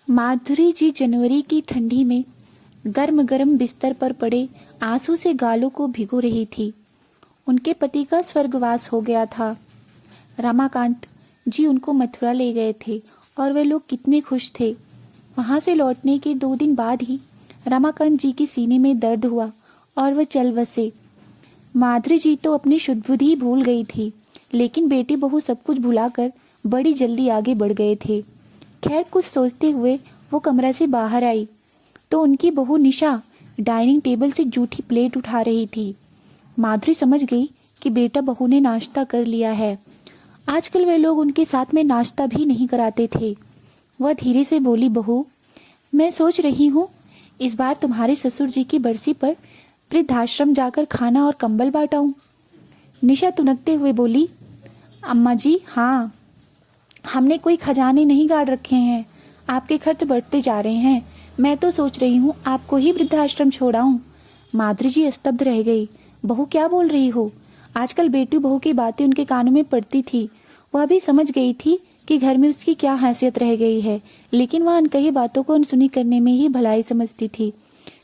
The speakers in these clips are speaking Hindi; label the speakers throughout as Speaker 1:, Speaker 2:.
Speaker 1: माधुरी जी जनवरी की ठंडी में गर्म गर्म बिस्तर पर पड़े आंसू से गालों को भिगो रही थी। उनके पति का स्वर्गवास हो गया था। रमाकांत जी उनको मथुरा ले गए थे और वे लोग कितने खुश थे। वहां से लौटने के 2 दिन बाद ही रमाकांत जी के सीने में दर्द हुआ और वह चल बसे। माधुरी जी तो अपनी शुद्ध बुद्धि भूल गई थी, लेकिन बेटी बहू सब कुछ भुलाकर बड़ी जल्दी आगे बढ़ गए थे। खैर, कुछ सोचते हुए वो कमरा से बाहर आई तो उनकी बहू निशा डाइनिंग टेबल से जूठी प्लेट उठा रही थी। माधुरी समझ गई कि बेटा बहू ने नाश्ता कर लिया है। आजकल वे लोग उनके साथ में नाश्ता भी नहीं कराते थे। वह धीरे से बोली, बहू, मैं सोच रही हूँ इस बार तुम्हारे ससुर जी की बरसी पर वृद्धाश्रम जाकर खाना और कंबल बांटाऊं। निशा तुनकते हुए बोली, अम्मा जी, हाँ, हमने कोई खजाने नहीं गाड़ रखे हैं। आपके खर्च बढ़ते जा रहे हैं। मैं तो सोच रही हूँ आपको ही वृद्धाश्रम छोड़ाऊं। माधुरी जी स्तब्ध रह गई। बहू, क्या बोल रही हो? आजकल बेटी बहू की बातें उनके कानों में पड़ती थी। वह भी समझ गई थी कि घर में उसकी क्या हैसियत रह गई है, लेकिन वह अनकही बातों को अनसुनी करने में ही भलाई समझती थी।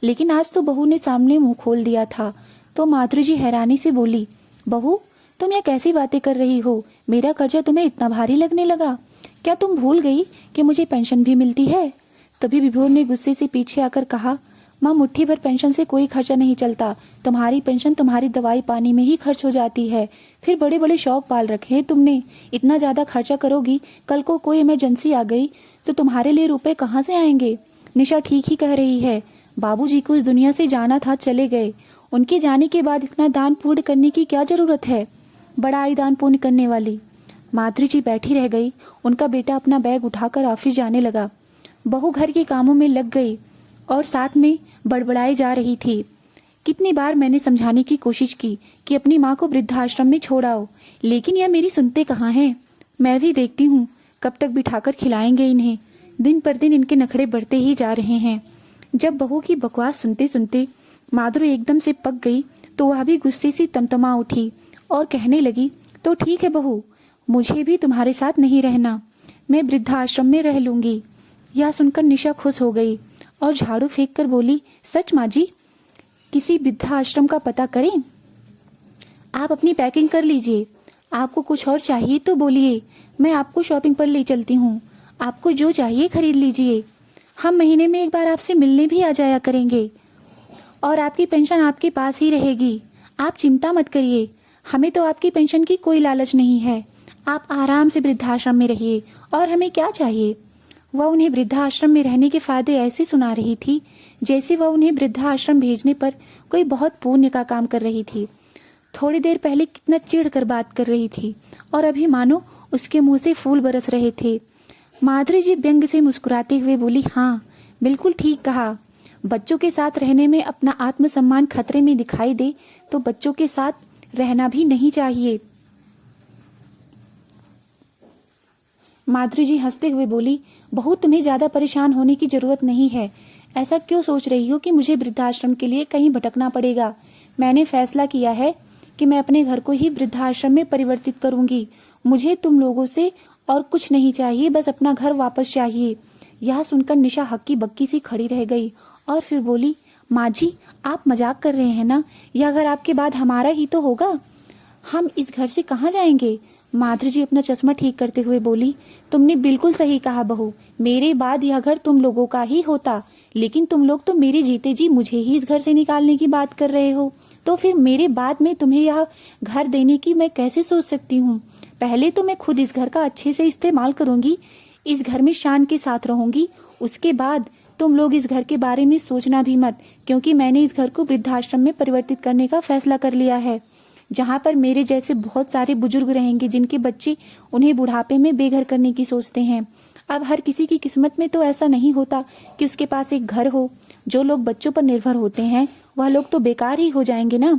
Speaker 1: लेकिन आज तो बहू ने सामने मुंह खोल दिया था, तो माधुरी जी हैरानी से बोली, बहू, तुम यह कैसी बातें कर रही हो? मेरा कर्जा तुम्हें इतना भारी लगने लगा? क्या तुम भूल गई कि मुझे पेंशन भी मिलती है? तभी विभोर ने गुस्से से पीछे आकर कहा, माँ, मुट्ठी भर पेंशन से कोई खर्चा नहीं चलता। तुम्हारी पेंशन तुम्हारी दवाई पानी में ही खर्च हो जाती है। फिर बड़े बड़े शौक पाल रखे हैं तुमने। इतना ज्यादा खर्चा करोगी, कल को कोई इमरजेंसी आ गई तो तुम्हारे लिए रुपए कहाँ से आएंगे? निशा ठीक ही कह रही है। बाबूजी को इस दुनिया से जाना था, चले गए। उनके जाने के बाद इतना दान पुण्य करने की क्या जरूरत है? बड़ा आई दान पुण्य करने वाली। माधुरी जी बैठी रह गई। उनका बेटा अपना बैग उठाकर ऑफिस जाने लगा। बहू घर के कामों में लग गई और साथ में बड़बड़ाई जा रही थी। कितनी बार मैंने समझाने की कोशिश की कि अपनी माँ को वृद्धाश्रम में छोड़ आओ, लेकिन यह मेरी सुनते कहाँ हैं। मैं भी देखती हूँ कब तक बिठाकर खिलाएंगे इन्हें। दिन पर दिन इनके नखड़े बढ़ते ही जा रहे हैं। जब बहू की बकवास सुनते सुनते माधुरी एकदम से पक गई तो वह भी गुस्से से तमतमा उठी और कहने लगी, तो ठीक है बहू, मुझे भी तुम्हारे साथ नहीं रहना। मैं वृद्धाश्रम में रह लूंगी। यह सुनकर निशा खुश हो गई और झाड़ू फेंक कर बोली, सच माँ जी? किसी वृद्धाश्रम का पता करें? आप अपनी पैकिंग कर लीजिए। आपको कुछ और चाहिए तो बोलिए, मैं आपको शॉपिंग पर ले चलती हूँ। आपको जो चाहिए खरीद लीजिए। हम महीने में एक बार आपसे मिलने भी आ जाया करेंगे और आपकी पेंशन आपके पास ही रहेगी। आप चिंता मत करिए। हमें तो आपकी पेंशन की कोई लालच नहीं है। आप आराम से वृद्धाश्रम में रहिए। और हमें क्या चाहिए? वह उन्हें वृद्धाश्रम में रहने के फायदे ऐसे सुना रही थी जैसे वह उन्हें वृद्धाश्रम भेजने पर कोई बहुत पुण्य का काम कर रही थी। थोड़ी देर पहले कितना चिढ़ कर बात कर रही थी और अभी मानो उसके मुंह से फूल बरस रहे थे। माधुरी जी व्यंग से मुस्कुराते हुए बोली, हाँ, बिल्कुल ठीक कहा। बच्चों के साथ रहने में अपना आत्मसम्मान खतरे में दिखाई दे तो बच्चों के साथ रहना भी नहीं चाहिए। माधुरी जी हंसते हुए बोली, बहू, तुम्हें ज्यादा परेशान होने की जरूरत नहीं है। ऐसा क्यों सोच रही हो कि मुझे वृद्धाश्रम के लिए कहीं भटकना पड़ेगा? मैंने फैसला किया है कि मैं अपने घर को ही वृद्धाश्रम में परिवर्तित करूंगी। मुझे तुम लोगों से और कुछ नहीं चाहिए, बस अपना घर वापस चाहिए। यह सुनकर निशा हक्की बक्की सी खड़ी रह गई और फिर बोली, माँ जी, आप मजाक कर रहे हैं ना? यह घर आपके बाद हमारा ही तो होगा। हम इस घर से कहाँ जाएंगे? माधुरी जी अपना चश्मा ठीक करते हुए बोली, तुमने बिल्कुल सही कहा बहू। मेरे बाद यह घर तुम लोगों का ही होता, लेकिन तुम लोग तो मेरे जीते जी मुझे ही इस घर से निकालने की बात कर रहे हो। तो फिर मेरे बाद में तुम्हें यह घर देने की मैं कैसे सोच सकती हूँ? पहले तो मैं खुद इस घर का अच्छे से इस्तेमाल करूंगी, इस घर में शान के साथ रहूंगी। उसके बाद तुम लोग इस घर के बारे में सोचना भी मत, क्योंकि मैंने इस घर को वृद्धाश्रम में परिवर्तित करने का फैसला कर लिया है, जहाँ पर मेरे जैसे बहुत सारे बुजुर्ग रहेंगे जिनके बच्चे उन्हें बुढ़ापे में बेघर करने की सोचते हैं। अब हर किसी की किस्मत में तो ऐसा नहीं होता कि उसके पास एक घर हो। जो लोग बच्चों पर निर्भर होते हैं वह लोग तो बेकार ही हो जाएंगे ना।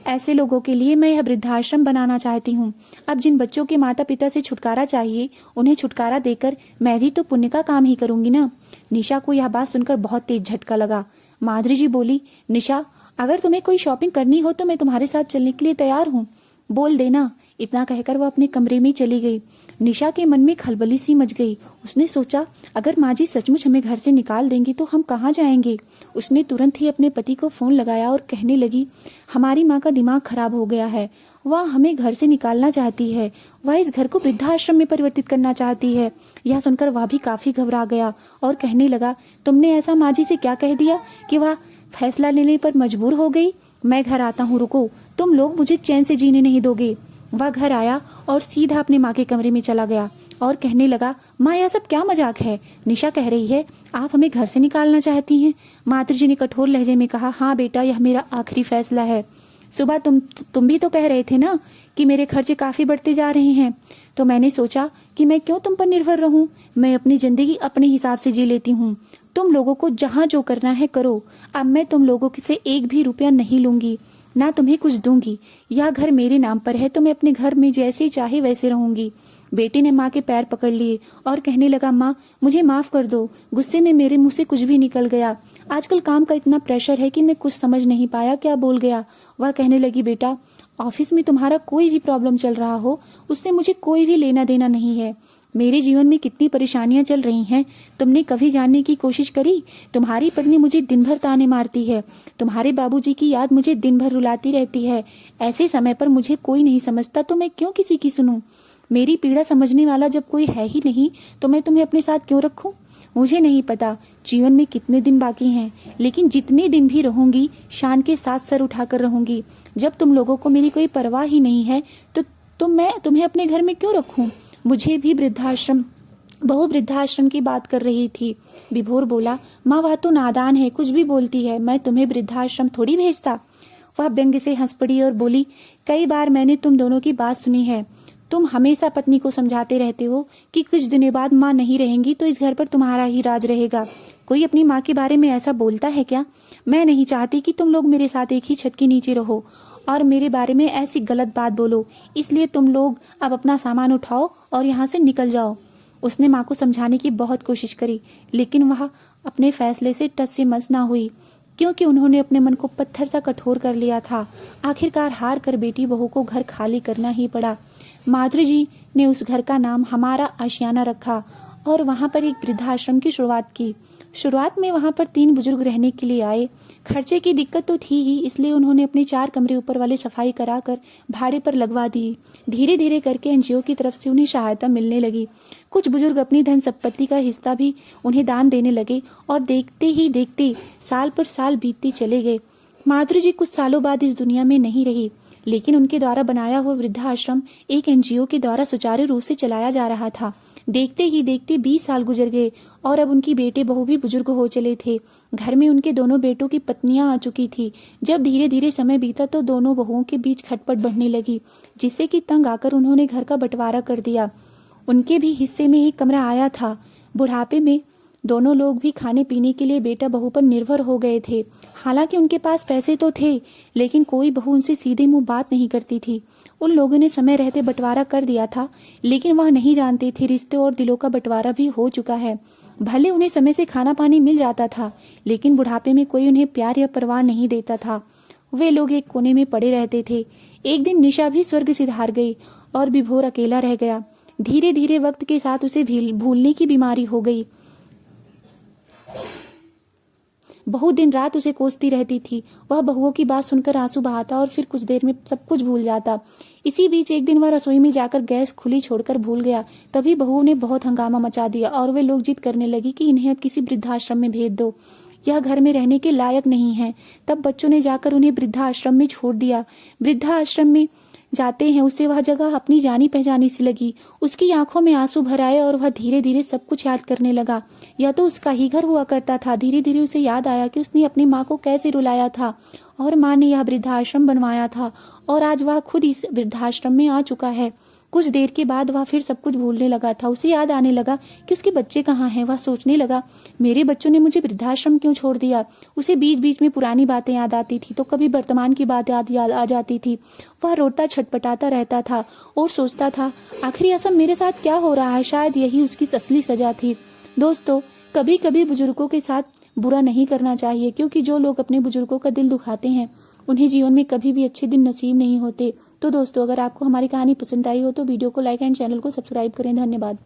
Speaker 1: ऐसे लोगों के लिए मैं यह वृद्धाश्रम बनाना चाहती हूँ। अब जिन बच्चों के माता पिता से छुटकारा चाहिए, उन्हें छुटकारा देकर मैं भी तो पुण्य का काम ही करूंगी ना। निशा को यह बात सुनकर बहुत तेज झटका लगा। माधुरी जी बोली, निशा, अगर तुम्हें कोई शॉपिंग करनी हो तो मैं तुम्हारे साथ चलने के लिए तैयार हूँ, बोल देना। इतना कहकर वह अपने कमरे में चली गई। निशा के मन में खलबली सी मच गई। उसने सोचा, अगर माँ जी सचमुच हमें घर से निकाल देंगी तो हम कहाँ जाएंगे। उसने तुरंत ही अपने पति को फोन लगाया और कहने लगी, हमारी माँ का दिमाग खराब हो गया है, वह हमें घर से निकालना चाहती है, वह इस घर को वृद्धाश्रम में परिवर्तित करना चाहती है। यह सुनकर वह भी काफी घबरा गया और कहने लगा, तुमने ऐसा माँ जी से क्या कह दिया कि वह फैसला लेने पर मजबूर हो गई। मैं घर आता हूँ, रुको, तुम लोग मुझे चैन से जीने नहीं दोगे। वह घर आया और सीधा अपने माँ के कमरे में चला गया और कहने लगा, माँ यह सब क्या मजाक है। निशा कह रही है आप हमें घर से निकालना चाहती हैं। मातृजी ने कठोर लहजे में कहा, हाँ बेटा, यह मेरा आखिरी फैसला है। सुबह तुम भी तो कह रहे थे ना कि मेरे खर्चे काफी बढ़ते जा रहे हैं, तो मैंने सोचा कि मैं क्यों तुम पर निर्भर रहूं। मैं अपनी जिंदगी अपने हिसाब से जी लेती हूँ। तुम लोगों को जहाँ जो करना है करो। अब मैं तुम लोगों से एक भी रुपया नहीं लूंगी, ना तुम्हें कुछ दूंगी। यह घर मेरे नाम पर है तो मैं अपने घर में जैसे चाहे वैसे रहूंगी। बेटे ने माँ के पैर पकड़ लिए और कहने लगा, माँ मुझे माफ कर दो, गुस्से में मेरे मुंह से कुछ भी निकल गया। आजकल काम का इतना प्रेशर है कि मैं कुछ समझ नहीं पाया क्या बोल गया। वह कहने लगी, बेटा ऑफिस में तुम्हारा कोई भी प्रॉब्लम चल रहा हो उससे मुझे कोई भी लेना देना नहीं है। मेरे जीवन में कितनी परेशानियां चल रही हैं तुमने कभी जानने की कोशिश करी। तुम्हारी पत्नी मुझे दिन भर ताने मारती है, तुम्हारे बाबूजी की याद मुझे दिन भर रुलाती रहती है। ऐसे समय पर मुझे कोई नहीं समझता तो मैं क्यों किसी की सुनूं। मेरी पीड़ा समझने वाला जब कोई है ही नहीं तो मैं तुम्हें अपने साथ क्यों रखूं। मुझे नहीं पता जीवन में कितने दिन बाकी हैं, लेकिन जितने दिन भी रहूंगी शान के साथ सर उठाकर रहूंगी। जब तुम लोगों को मेरी कोई परवाह ही नहीं है तो मैं तुम्हें अपने घर में क्यों रखूं। मुझे भी बहू वृद्धाश्रम की बात कर रही थी। विभोर बोला, माँ वह तो नादान है, कुछ भी बोलती है, मैं तुम्हें वृद्धाश्रम थोड़ी भेजता। वह व्यंग से हंस पड़ी और बोली, कई बार मैंने तुम दोनों की बात सुनी है। तुम हमेशा पत्नी को समझाते रहते हो कि कुछ दिनों बाद माँ नहीं रहेंगी तो इस घर पर तुम्हारा ही राज रहेगा। कोई अपनी माँ के बारे में ऐसा बोलता है क्या। मैं नहीं चाहती कि तुम लोग मेरे साथ एक ही छत के नीचे रहो और मेरे बारे में ऐसी गलत बात बोलो, इसलिए तुम लोग अब अपना सामान उठाओ और यहाँ से निकल जाओ। उसने माँ को समझाने की बहुत कोशिश करी, लेकिन वह अपने फैसले से टस से मस ना हुई, क्योंकि उन्होंने अपने मन को पत्थर सा कठोर कर लिया था। आखिरकार हार कर बेटी बहू को घर खाली करना ही पड़ा। माधुरी ने उस घर का नाम हमारा आशियाना रखा और वहां पर एक वृद्धाश्रम की शुरुआत की। शुरुआत में वहां पर 3 बुजुर्ग रहने के लिए आए। खर्चे की दिक्कत तो थी ही, इसलिए उन्होंने अपने 4 कमरे ऊपर वाले सफाई कराकर भाड़े पर लगवा दिए। धीरे धीरे करके एनजीओ की तरफ से उन्हें सहायता मिलने लगी। कुछ बुजुर्ग अपनी धन संपत्ति का हिस्सा भी उन्हें दान देने लगे और देखते ही देखते साल पर साल बीतते चले गए। माधुरी जी कुछ सालों बाद इस दुनिया में नहीं रही, लेकिन उनके द्वारा बनाया हुआ वृद्धाश्रम एक एनजीओ के द्वारा सुचारू रूप से चलाया जा रहा था। देखते ही देखते 20 साल गुजर गए और अब उनकी बेटे बहू भी बुजुर्ग हो चले थे। घर में उनके दोनों बेटों की पत्नियां आ चुकी थी। जब धीरे धीरे समय बीता तो दोनों बहुओं के बीच खटपट बढ़ने लगी, जिससे कि तंग आकर उन्होंने घर का बंटवारा कर दिया। उनके भी हिस्से में एक कमरा आया था। बुढ़ापे में दोनों लोग भी खाने पीने के लिए बेटा बहू पर निर्भर हो गए थे। हालांकि उनके पास पैसे तो थे, लेकिन कोई बहू उनसे सीधे मुंह बात नहीं करती थी। उन लोगों ने समय रहते बंटवारा कर दिया था, लेकिन वह नहीं जानते थे रिश्ते और दिलों का बंटवारा भी हो चुका है। भले उन्हें समय से खाना पानी मिल जाता था, लेकिन बुढ़ापे में कोई उन्हें प्यार या परवाह नहीं देता था। वे लोग एक कोने में पड़े रहते थे। एक दिन निशा भी स्वर्ग सिधार गई और विभोर अकेला रह गया। धीरे धीरे वक्त के साथ उसे भूलने की बीमारी हो गई। बहुत दिन रात उसे कोसती रहती थी। वह बहुओं की बात सुनकर आंसू बहाता और फिर कुछ देर में सब कुछ भूल जाता। इसी बीच एक दिन वह रसोई में जाकर गैस खुली छोड़कर भूल गया। तभी बहुओं ने बहुत हंगामा मचा दिया और वे लोग जिद करने लगी कि इन्हें अब किसी वृद्धाश्रम में भेज दो, यह घर में रहने के लायक नहीं है। तब बच्चों ने जाकर उन्हें वृद्धाश्रम में छोड़ दिया। वृद्धाश्रम में जाते हैं उसे वह जगह अपनी जानी पहचानी सी लगी। उसकी आंखों में आंसू भर आए और वह धीरे धीरे सब कुछ याद करने लगा। यह तो उसका ही घर हुआ करता था। धीरे धीरे उसे याद आया कि उसने अपनी माँ को कैसे रुलाया था और माँ ने यह वृद्धाश्रम बनवाया था और आज वह खुद इस वृद्धाश्रम में आ चुका है। कुछ देर के बाद वह फिर सब कुछ भूलने लगा था। उसे याद आने लगा कि उसके बच्चे कहाँ हैं। वह सोचने लगा, मेरे बच्चों ने मुझे वृद्धाश्रम क्यों छोड़ दिया। उसे बीच बीच में पुरानी बातें याद आती थी तो कभी वर्तमान की बात याद आ जाती थी। वह रोता छटपटाता रहता था और सोचता था, आखिर यह सब मेरे साथ क्या हो रहा है। शायद यही उसकी असली सजा थी। दोस्तों, कभी कभी बुजुर्गों के साथ बुरा नहीं करना चाहिए, क्योंकि जो लोग अपने बुजुर्गों का दिल दुखाते हैं उन्हें जीवन में कभी भी अच्छे दिन नसीब नहीं होते। तो दोस्तों, अगर आपको हमारी कहानी पसंद आई हो तो वीडियो को लाइक एंड चैनल को सब्सक्राइब करें। धन्यवाद।